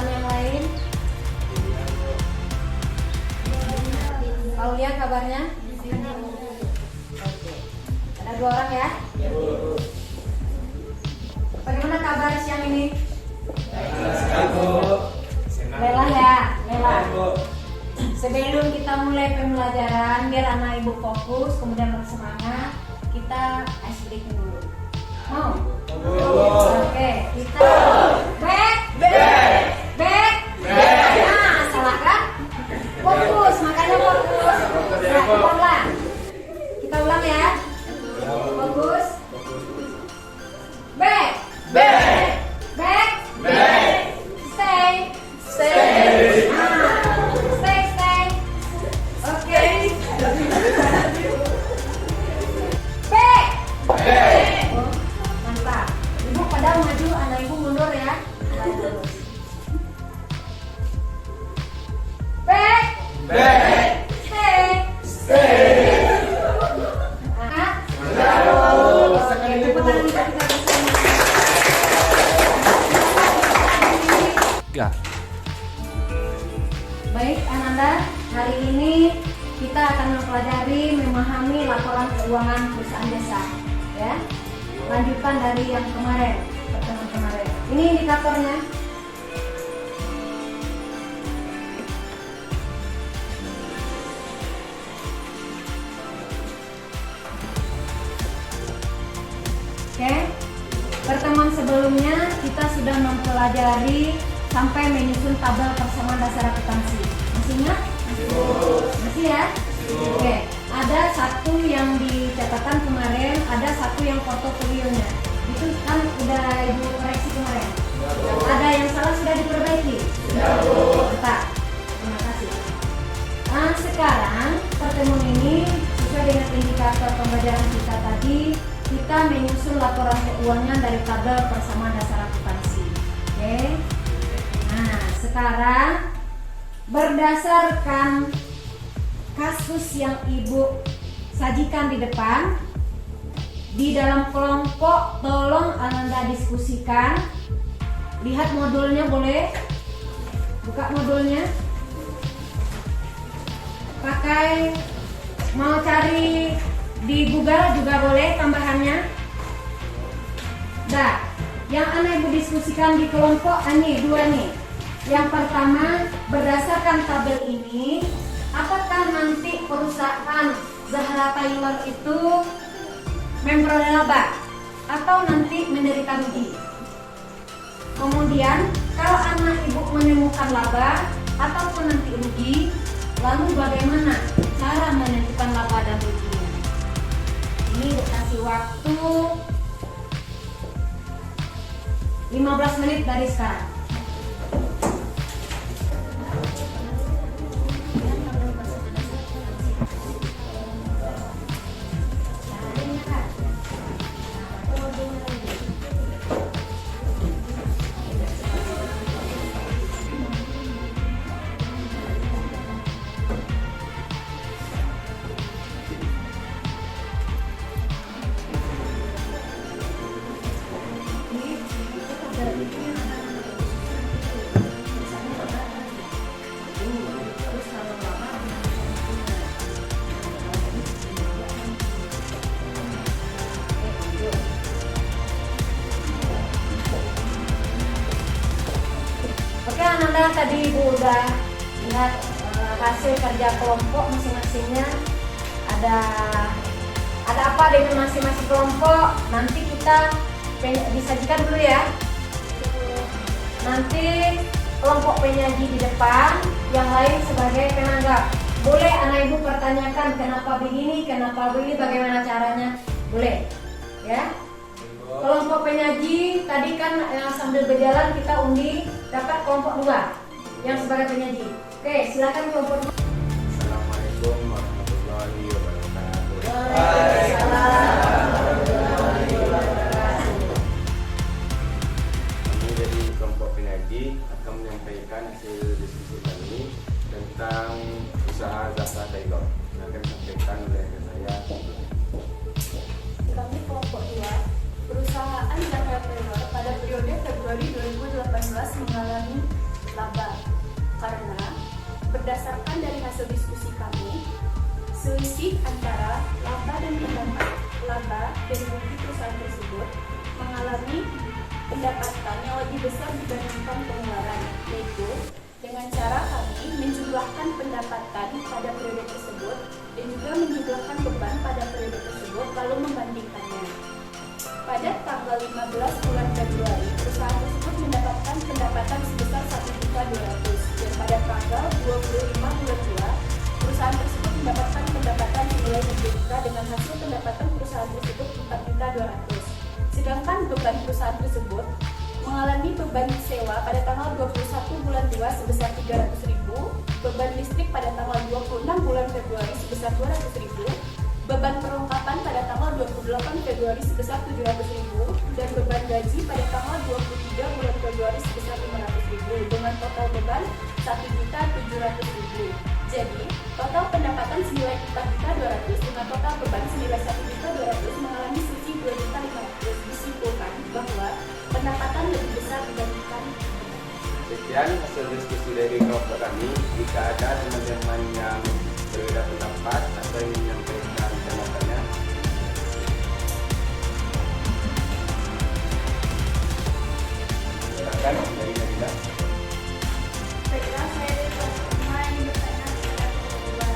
teman yang lain? Aulia kabarnya? Oke. Ada 2 orang ya? Bagaimana kabar siang ini? Lelah ya, lelah. Sebelum kita mulai pembelajaran, biar anak ibu fokus, kemudian bersemangat, kita ice breaking dulu. Mau? Oke, kita back. Nah, salah kan? Fokus, makanya fokus. Nah, kita ulang ya. Fokus. Back. Stay. Stay. Oke. Back. Oh, mantap. Ibu pada maju, anak ibu mundur ya. Back. Stay. Oke, tepuk tangan kita bersama. Baik, Ananda, hari ini kita akan mempelajari memahami laporan keuangan perusahaan desa, ya. Lanjutan dari yang kemarin, pertemuan kemarin. Ini indikatornya. Oke, pertemuan sebelumnya kita sudah mempelajari sampai menyusun tabel persamaan dasar akuntansi. Masih ingat? Masih ya? Oke, ada satu yang di catatan kemarin, ada satu yang portofolionya. Itu kan udah ibu koreksi kemarin. Ada yang salah sudah diperbaiki? Mantap. Terima kasih. Nah, sekarang pertemuan ini sesuai dengan indikator pembelajaran kita tadi, kita menyusun laporan keuangan dari tabel persamaan dasar akuntansi. Oke. Nah, sekarang berdasarkan kasus yang ibu sajikan di depan, di dalam kelompok tolong Ananda diskusikan. Lihat modulnya boleh? Buka modulnya. Pakai, mau cari di Google juga boleh tambahannya. Dah, yang anak ibu diskusikan di kelompok ini 2 nih. Yang pertama, berdasarkan tabel ini, apakah nanti perusahaan Zahra Taylor itu memperoleh laba atau nanti menderita rugi? Kemudian, kalau anak ibu menemukan laba ataupun nanti rugi, lalu bagaimana cara menentukan laba dan ruginya? Ini dikasih waktu 15 menit dari sekarang. Oke, Ananda, tadi ibu udah lihat hasil kerja kelompok masing-masingnya. Ada apa dengan masing-masing kelompok? Nanti kita disajikan dulu ya. Nanti kelompok penyaji di depan, yang lain sebagai penanggap. Boleh anak ibu pertanyakan kenapa begini, kenapa begini, bagaimana caranya? Boleh, ya. Kelompok penyaji tadi kan sambil berjalan kita undi dapat kelompok 2 yang sebagai penyaji. Oke, silakan kelompok 2. Assalamualaikum warahmatullahi wabarakatuh. Waalaikumsalam warahmatullahi wabarakatuh. Kami dari kelompok penyaji akan menyampaikan hasil diskusi kami tentang usaha Zahra Taylor. Akan disampaikan oleh saya. Kami kelompok 2. Perusahaan Zahra Taylor pada periode Februari 2018 mengalami laba. Karena berdasarkan dari hasil diskusi kami, selisih antara laba dan pendapat laba dari rugi perusahaan tersebut mengalami pendapatan yang lebih besar dibandingkan pengeluaran, yaitu dengan cara kami menjumlahkan pendapatan pada periode tersebut dan juga menjumlahkan beban pada periode tersebut lalu membandingkannya. Pada tanggal 15 bulan Februari, perusahaan tersebut mendapatkan pendapatan sebesar 1.200.000 dan pada tanggal 25 bulan 2, perusahaan tersebut mendapatkan pendapatan senilai 1 juta dengan hasil pendapatan perusahaan tersebut 4.200.000. Sedangkan beban perusahaan tersebut mengalami beban sewa pada tanggal 21 bulan 2 sebesar 300.000, beban listrik pada tanggal 26 bulan Februari sebesar 200.000, beban perlengkapan pada tanggal 28 Februari sebesar 700.000, dan beban gaji pada tanggal 23 bulan Februari sebesar 500.000 dengan total beban 1.700.000. Jadi, total pendapatan senilai 4.200.000 dengan total beban senilai 1.200.000 mengalami selisih 2.500.000. Disimpulkan bahwa pendapatan lebih besar dibandingkan. Sekian hasil diskusi dari kelompok kami. Jika ada teman-teman yang berbeda pendapat atau ingin menyampaikan pendapatnya, silakan dari Nabila. Baiklah, saya dari kelompok 5 yang bertanya kepada kelompok 2.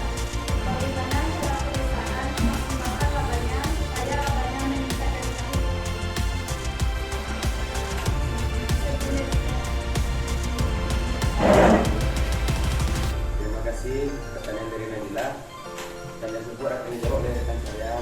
Bagaimana cara perusahaan memaksimalkan labanya supaya labanya meningkat dari tahun sebelumnya? Terima kasih pertanyaan dari Nabila. Pertanyaan tersebut akan dijawab oleh rekan saya.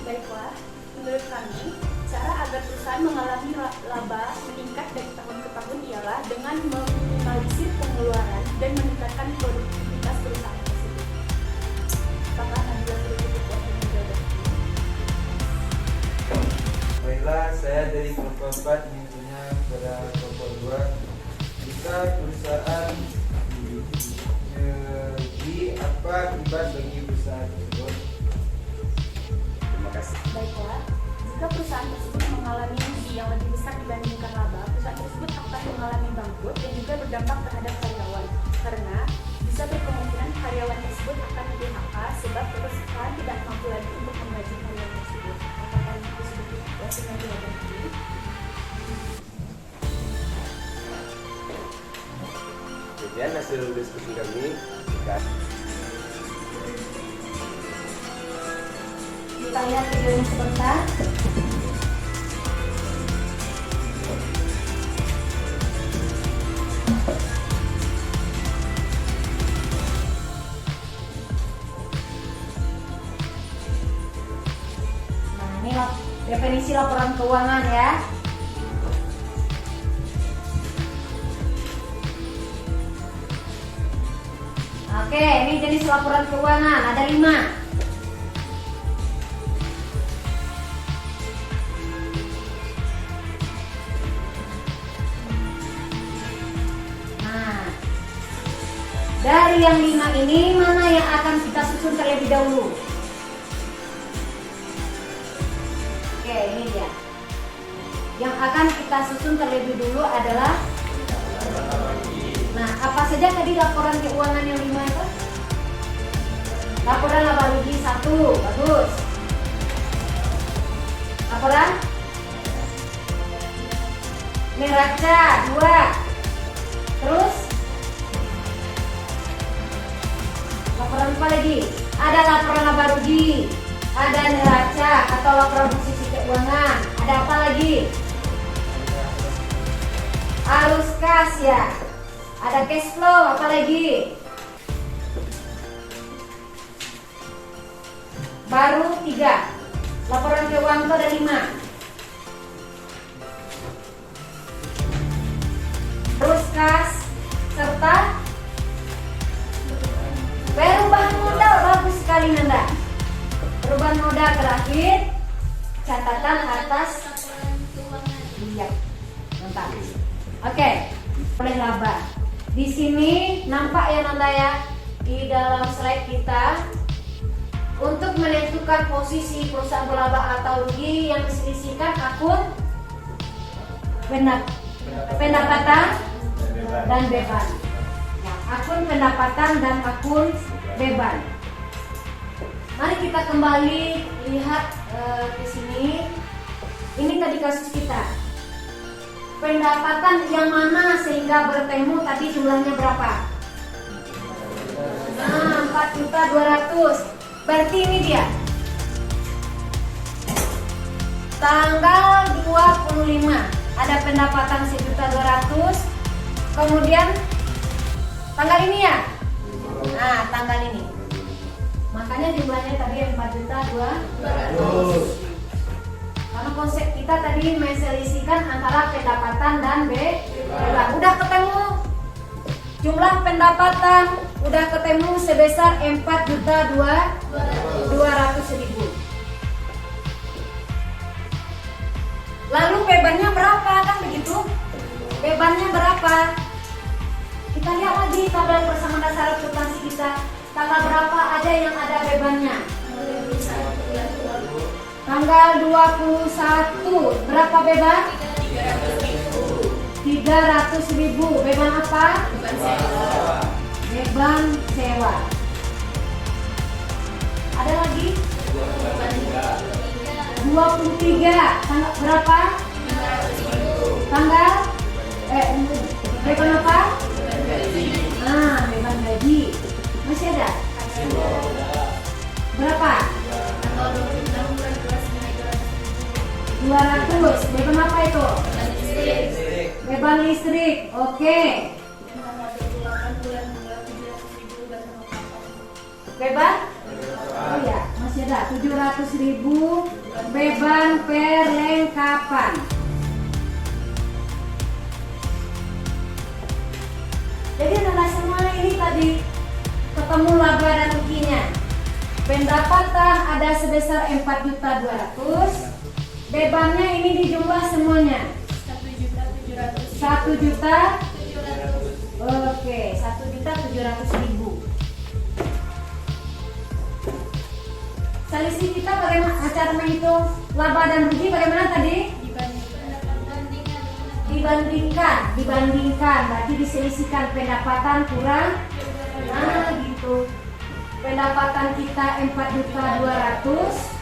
Baiklah, menurut kami, cara agar perusahaan mengalami laba meningkat dari tahun ke tahun ialah dengan meminimalisir pengeluaran dan meningkatkan produktivitas perusahaan tersebut. Apakah Anda perlu waktu menjawab? Baiklah, saya dari kelompok 4 ingin tanya kepada kelompok 2. Jika perusahaan rugi, apa akibat bagi perusahaan tersebut? Terima kasih. Baiklah, jika perusahaan tersebut mengalami rugi yang lebih besar dibandingkan laba, perusahaan tersebut akan mengalami bangkrut dan juga berdampak terhadap karyawan. Karena bisa berkemungkinan karyawan tersebut akan di-PHK sebab perusahaan tidak mampu lagi untuk menggaji karyawan tersebut. Apakah itu sudah situasi yang dihadapi? Sekian hasil diskusi kami. Kita lihat videonya sebentar. Nah, ini definisi laporan keuangan ya. Oke, ini jenis laporan keuangan ada 5. Dari yang 5 ini, mana yang akan kita susun terlebih dahulu? Oke, ini dia. Yang akan kita susun terlebih dulu adalah, nah, apa saja tadi laporan keuangan yang 5 itu? Laporan laba rugi 1, bagus. Laporan neraca 2. Terus laporan apa lagi? Ada laporan laba rugi, ada neraca atau laporan posisi keuangan. Ada apa lagi? Arus kas ya. Ada cash flow, apa lagi? Baru 3. Laporan keuangan itu ada 5. Arus kas serta perubahan modal. Bagus sekali Nanda. Perubahan modal terakhir, catatan atas. Iya, mantap. Oke, oleh laba. Di sini nampak ya Nanda ya, di dalam slide kita, untuk menentukan posisi perusahaan berlaba atau rugi yang diselisihkan akun benar. pendapatan dan beban. Ya, akun pendapatan dan akun beban. Mari kita kembali lihat ke sini. Ini tadi kasus kita. Pendapatan yang mana sehingga bertemu tadi jumlahnya berapa? Nah, 4.200.000. Berarti ini dia. Tanggal 25 ada pendapatan 1.200.000. Kemudian tanggal ini ya. Nah, tanggal ini. Makanya jumlahnya tadi 4.200.000. Karena konsep kita tadi menselisihkan antara pendapatan dan beban. Udah ketemu jumlah pendapatan, udah ketemu sebesar 4.200.000. Lalu bebannya berapa, kan begitu? Bebannya berapa? Kita lihat lagi tabel persamaan dasar akuntansi kita. Tanggal berapa aja yang ada bebannya? Tanggal 21. Berapa beban? 300.000. Beban apa? Beban sewa. Ada lagi? 23. Tanggal berapa? Tanggal beban apa? Nah, beban gaji. Masih ada? Berapa? 200. Beban apa itu? Beban listrik. Oke. Beban? Oh ya, masih ada 700.000 beban perlengkapan. Jadi adalah semua ini tadi ketemu laba dan ruginya. Pendapatan ada sebesar 4.200.000. Bebannya ini dijumlah semuanya 1 juta. Oke, 1.700.000. Selisih kita bagaimana cara menghitung laba dan rugi? Bagaimana tadi? Dibandingkan. Berarti diselisihkan pendapatan kurang. Nah, gitu. Pendapatan kita 4.200.000.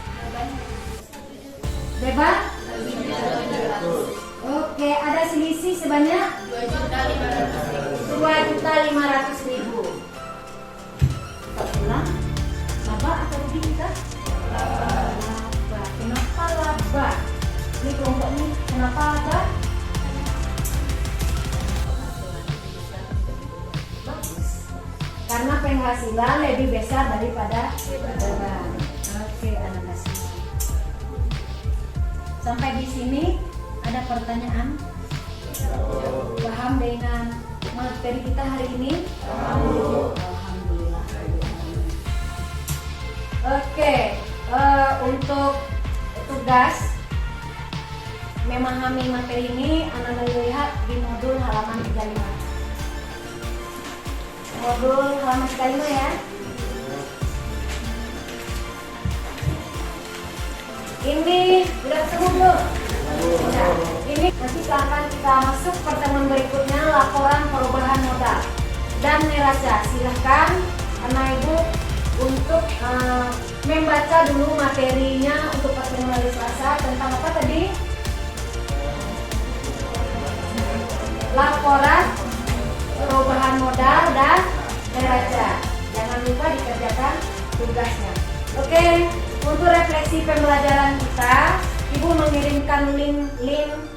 Beban? Oke, ada selisih sebanyak 2.500.000. Kita ulang. Laba atau rugi kita? Laba. Kenapa laba? Ini kelompok ini kenapa laba? Bagus. Karena penghasilan lebih besar daripada beban. Oke, anak-anak semua. Sampai di sini ada pertanyaan? Paham dengan materi kita hari ini? Alhamdulillah. Oke, untuk tugas memahami materi ini Anda lihat di modul halaman 35. Modul halaman 35 ya. Ini udah ketemu belum? Udah. Ini nanti akan kita masuk pertemuan berikutnya, laporan perubahan modal dan neraca. Silahkan anak ibu untuk membaca dulu materinya untuk pertemuan hari Selasa tentang apa tadi? Laporan perubahan modal dan neraca. Jangan lupa dikerjakan tugasnya. Oke. Untuk refleksi pembelajaran kita, Ibu mengirimkan link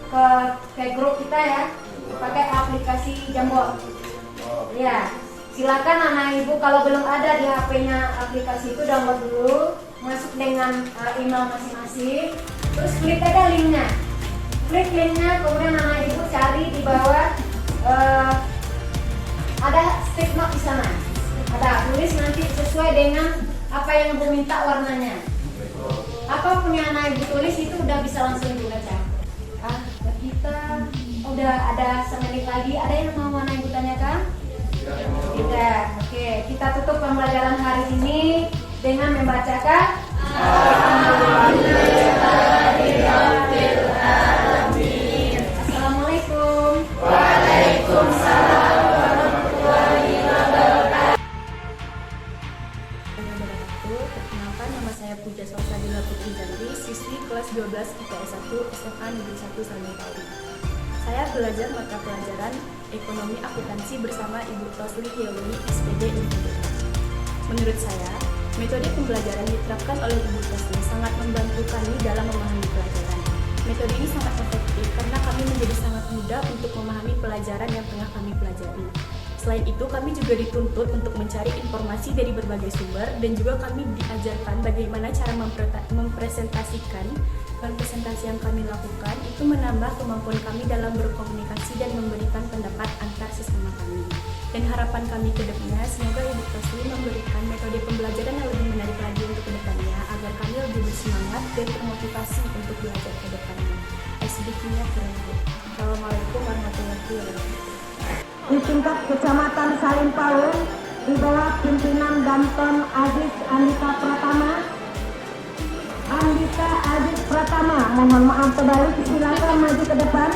ke grup kita ya, pakai aplikasi Jamboard. Ya, silakan anak Ibu kalau belum ada di HP-nya aplikasi itu download dulu, masuk dengan email masing-masing, terus klik aja linknya. Klik linknya, kemudian anak Ibu cari di bawah ada stick note di sana. Ada tulis nanti sesuai dengan apa yang Ibu minta warnanya. Apapun yang anak Ibu tulis itu udah bisa langsung dibaca. Kita udah ada semenit lagi. Ada yang mau anak Ibu tanyakan? Tidak. Oke, kita tutup pembelajaran hari ini dengan membacakan Assalamualaikum. Perkenalkan, nama saya Puja Salsabila Putri Jandri, siswi kelas 12 IPS 1 SMA Negeri 1 Salmentauri. Saya belajar mata pelajaran Ekonomi Akuntansi bersama Ibu Tosli Yeweni, SPD Universitas. Menurut saya, metode pembelajaran diterapkan oleh Ibu Tosli sangat membantu kami dalam memahami pelajaran. Metode ini sangat efektif karena kami menjadi sangat mudah untuk memahami pelajaran yang tengah kami pelajari. Selain itu, kami juga dituntut untuk mencari informasi dari berbagai sumber dan juga kami diajarkan bagaimana cara mempresentasikan. Presentasi yang kami lakukan itu menambah kemampuan kami dalam berkomunikasi dan memberikan pendapat antar sesama kami. Dan harapan kami ke depannya, semoga Ibu Tosli memberikan metode pembelajaran yang lebih menarik lagi untuk kedepannya agar kami lebih bersemangat dan termotivasi untuk belajar ke depannya. Sedikitnya kurang. Assalamualaikum warahmatullahi wabarakatuh. Di tingkat Kecamatan Salimpaung di bawah pimpinan Danton Aziz Andika Pratama, mohon maaf terbalik, silakan maju ke depan.